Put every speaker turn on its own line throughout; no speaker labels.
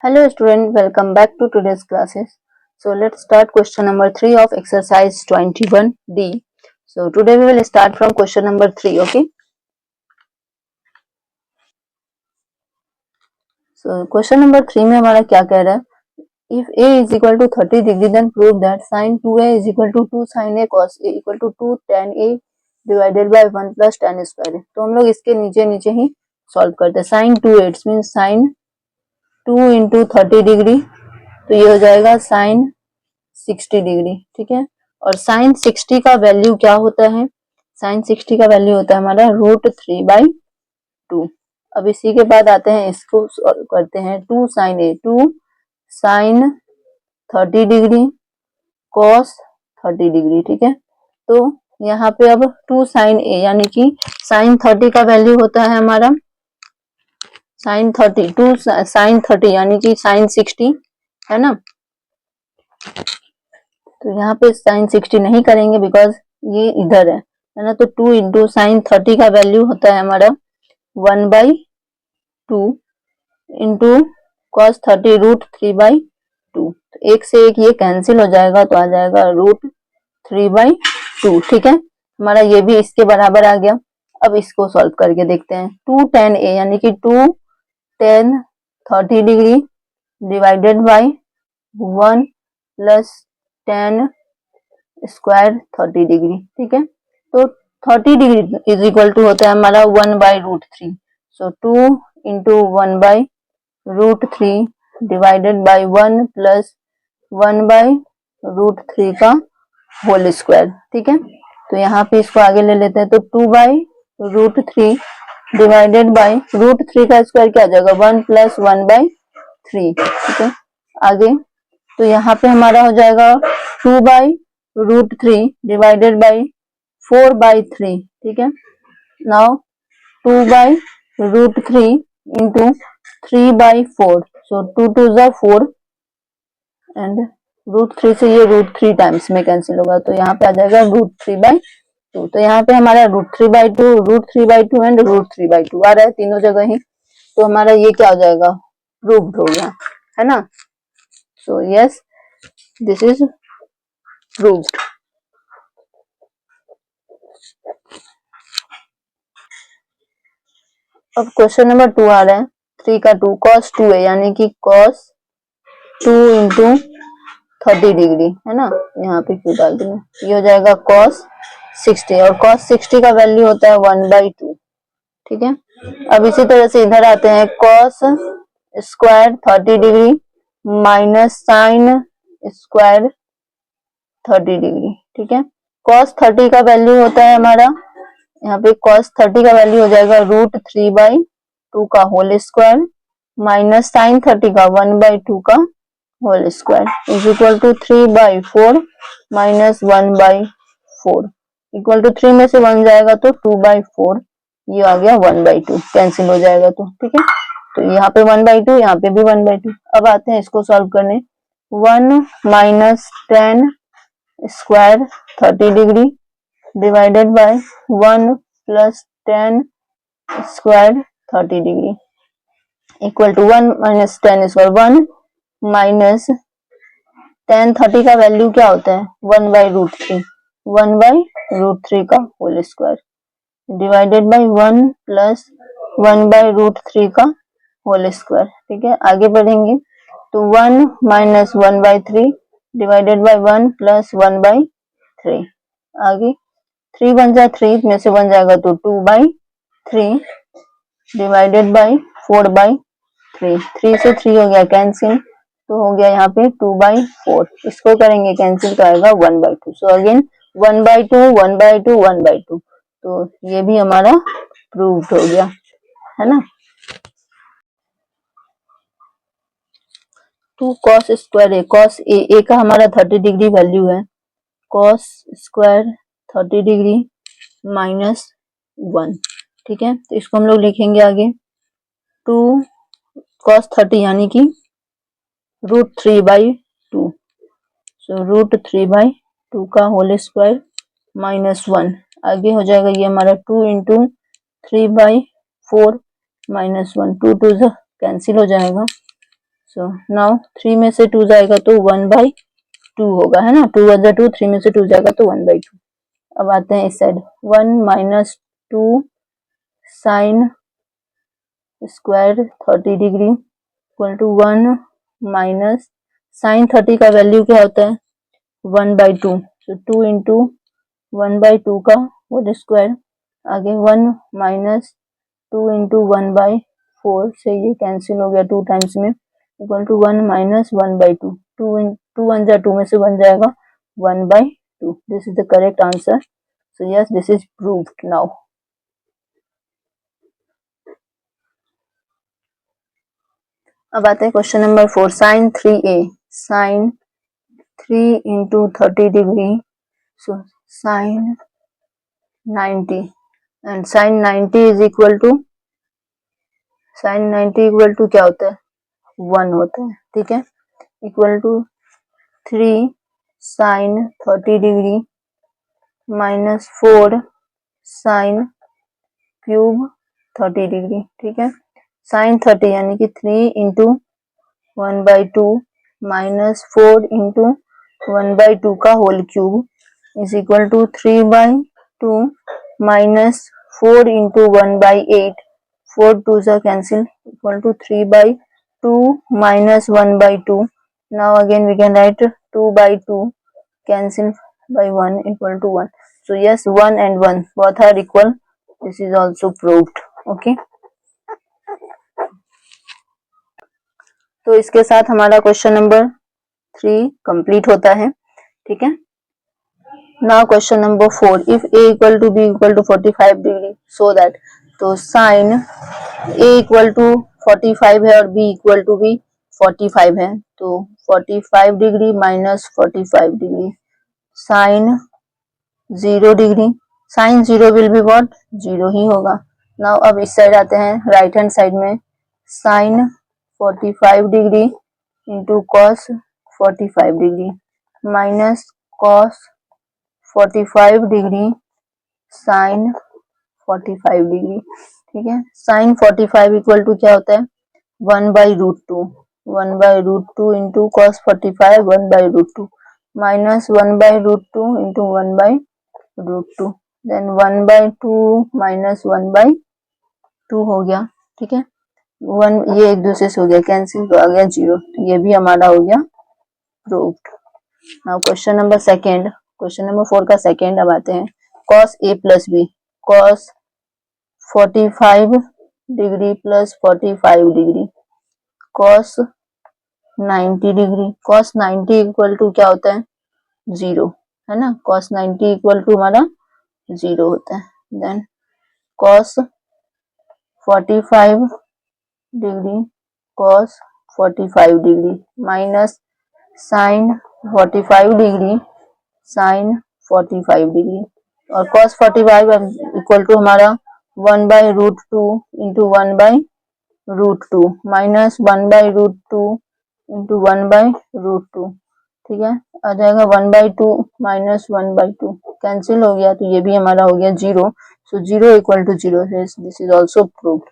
Hello student, welcome back to today's classes. So let's start question number 3 of exercise 21D. So today we will start from question number 3, okay? So question number 3 में हमारा क्या कह रहा है? If A is equal to 30 degree then prove that sin 2A is equal to 2 sin A cos A equal to 2 tan A divided by 1 plus tan square. तो हम लोग इसके नीचे ही सॉल्व करते हैं. sin 2A it's mean sin 2 into 30 degree, तो ये हो जाएगा sin 60 डिग्री. ठीक है, और sin 60 का वैल्यू क्या होता है? sin 60 का वैल्यू होता है हमारा √3/2. अब इसी के बाद आते हैं, इसको करते हैं 2 sin A, 2 sin 30 degree cos 30 degree. ठीक है, तो यहाँ पे अब 2 sin A यानी कि sin 30 का वैल्यू होता है हमारा sin 30, 2 sin 30 यानी कि sin 60 है ना. तो यहाँ पे sin 60 नहीं करेंगे बिकॉज ये इधर है ना. तो 2 इंटू साइन 30 का वैल्यू होता है हमारा 1/2 इंटू cos 30 √3/2. तो एक से एक ये कैंसिल हो जाएगा, तो आ जाएगा √3/2. ठीक है, हमारा ये भी इसके बराबर आ गया. अब इसको सॉल्व करके देखते हैं. 2 tan A यानी कि 2 tan 30 degree divided by 1 plus tan square 30 degree. ठीक है, तो 30 डिग्री इज इक्वल टू होता है हमारा 1/√3. सो 2 इंटू 1/√3 डिवाइडेड बाई 1 प्लस 1/√3 का होल स्क्वायर. ठीक है, तो यहाँ पे इसको आगे ले लेते हैं. तो 2/√3 डिवाइडेड बाई √3 का स्क्वायर क्या आ जाएगा? 1 प्लस 1/3. ठीक है, आगे तो यहाँ पे हमारा हो जाएगा 2/√3 डिवाइडेड बाई 4/3. ठीक है, नाउ 2/√3 इंटू 3/4. सो 2 2 जा 4 एंड √3 से ये √3 टाइम्स में कैंसिल होगा, तो यहाँ पे आ जाएगा √3/2. तो यहाँ पे हमारा √3/2 एंड √3/2 आ रहा है तीनों जगह ही. तो हमारा ये क्या हो जाएगा? प्रूव्ड हो गया है ना. सो यस, दिस इज प्रूव्ड. अब क्वेश्चन नंबर 2 आ रहा है. 3 का 2 cos 2A यानी कि cos 2 इंटू 30 डिग्री है ना. यहाँ पे क्यों डाल देंगे, ये हो जाएगा cos 60 और cos 60 का वैल्यू होता है 1/2. ठीक है, अब इसी तरह से इधर आते हैं. cos square 30 degree minus sign square 30 degree. ठीक है, cos 30 का वैल्यू होता है हमारा यहाँ पे cos 30 का वैल्यू हो जाएगा √3/2 का होल स्क्वायर माइनस साइन 30 का 1/2 का whole square is equal to 3/4 minus 1/4. Equal to 3 में से 1 जाएगा तो 2/4, ये आ गया 1/2, कैंसिल हो जाएगा. तो ठीक है, तो यहाँ पे 1/2, यहाँ पे भी 1/2. अब आते हैं इसको सॉल्व करने. 1 minus tan square 30 degree divided by 1 plus tan square 30 degree equal to 1 minus tan square 1 minus tan 30 का वैल्यू क्या होता है? 1/√3, 1/√3 का whole square divided by 1 plus 1/√3 का होल स्क्वायर. ठीक है, आगे बढ़ेंगे. तो 1 माइनस 1/3 डिवाइडेड बाय 1 प्लस 1/3. आगे 3 बन जाए 3 में से 1 जाएगा तो 2/3 डिवाइडेड बाय 4/3. 3 से 3 हो गया कैंसिल, तो हो गया यहाँ पे 2/4. इसको करेंगे कैंसिल तो आएगा 1/2. So again 1/2 1/2 1/2. तो ये भी हमारा प्रूव्ड हो गया है ना. 2 cos square A, cos A का हमारा 30 डिग्री वैल्यू है. cos square 30 degree minus 1. ठीक है, तो इसको हम लोग लिखेंगे आगे 2 cos 30 यानी कि √3/2. सो √3/2 का होल स्क्वायर माइनस 1. आगे हो जाएगा ये हमारा 2 इंटू 3/4 माइनस 1. 2 2 कैंसिल हो जाएगा, सो नाउ 3 में से 2 जाएगा तो 1/2 होगा, है ना। 2 वन जा 2, 3 में से 2 जाएगा तो 1/2। अब आते हैं इस side, 1 minus 2 sine square 30 degree equal to 1 minus sine 30 का वैल्यू क्या होता है 1/2, तो 2 इंटू 1/2 का होल स्क्वायर, आगे 1 माइनस 2 इंटू 1/4 से ये कैंसिल हो गया 2 टाइम्स में, इक्वल टू 1 माइनस 1/2, 2 वन जा 2 में से 1 जाएगा 1/2। This is the correct answer. So yes, this is proved now. अब आते हैं question number 4, sine 3a, sine 3 into 30 degree, so sine 90 and sine 90 is equal to, sine 90 equal to क्या होता है 1 होता है, ठीक है, equal to 3 sine 30 degree minus 4 sine cube 30 degree, ठीक है। साइन 30 यानी कि 3 इंटू 1/2 माइनस 4 इंटू 1/2 का whole cube is equal to 3/2 minus 4 into 1/8, 4 2 सा cancel, equal to 3/2 minus 1/2. Now again we can write 2/2 cancel by 1 equal to 1. So yes, 1 and 1 both are equal. This is also proved. Okay. तो इसके साथ हमारा question number 3 complete होता है, ठीक है। Now question number 4, if a equal to b equal to 45 degree so that, तो sine a equal to 45 है और b इक्वल टू भी 45 है, तो 45 degree minus 45 degree sine 0 degree, sine 0 will be what 0 ही होगा। नाउ अब इस साइड आते हैं, राइट हैंड साइड में sine 45 degree into cos 45 degree minus cos 45 degree sine 45 degree, ठीक है। साइन 45 इक्वल टू क्या होता है 1/√2, 1/√2 into cos 45, 1/√2 minus 1/√2 into 1/√2, then 1/2 minus 1/2 हो गया, ठीक है। 1 ये एक दूसरे से हो गया कैंसिल, तो आ गया 0, तो ये भी हमारा हो गया proved. Now question number second, question number 4 का सेकेंड अब आते हैं, cos a plus b, cos 45 degree plus 45 degree cos 90 degree, cos 90 equal to क्या होता है 0, है ना, cos 90 इक्वल टू हमारा 0 होता है, then cos 45 degree cos 45 degree minus sine 45 degree sine 45 degree, और cos 45 इक्वल टू हमारा 1/√2 इंटू 1/√2 माइनस 1/√2 इंटू 1/√2, ठीक है, आ जाएगा 1/2 माइनस 1/2 कैंसिल हो गया, तो ये भी हमारा हो गया 0, so 0 equal to 0, this is also proved.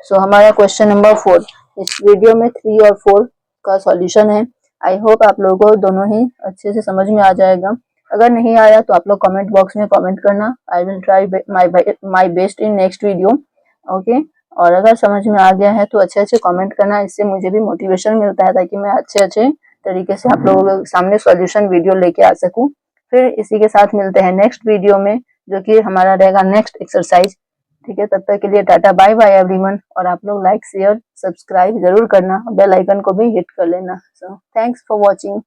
So हमारा क्वेश्चन नंबर 4 इस वीडियो में 3 और 4 का सॉल्यूशन है। आई होप आप लोगों को दोनों ही अच्छे से समझ में आ जाएगा। अगर नहीं आया तो आप लोग कमेंट बॉक्स में कमेंट करना, I will try my best in next video, okay. और अगर समझ में आ गया है तो अच्छे अच्छे कमेंट करना, इससे मुझे भी मोटिवेशन मिलता है ताकि मैं अच्छे अच्छे तरीके से आप लोगों के सामने सॉल्यूशन वीडियो लेके आ सकूं। फिर इसी के साथ मिलते हैं नेक्स्ट वीडियो में, जो कि हमारा रहेगा नेक्स्ट एक्सरसाइज, ठीक है। तब तक के लिए टाटा बाय बाय एवरीवन, और आप लोग लाइक शेयर सब्सक्राइब जरूर करना, बेल आइकन को भी हिट कर लेना। So thanks for watching.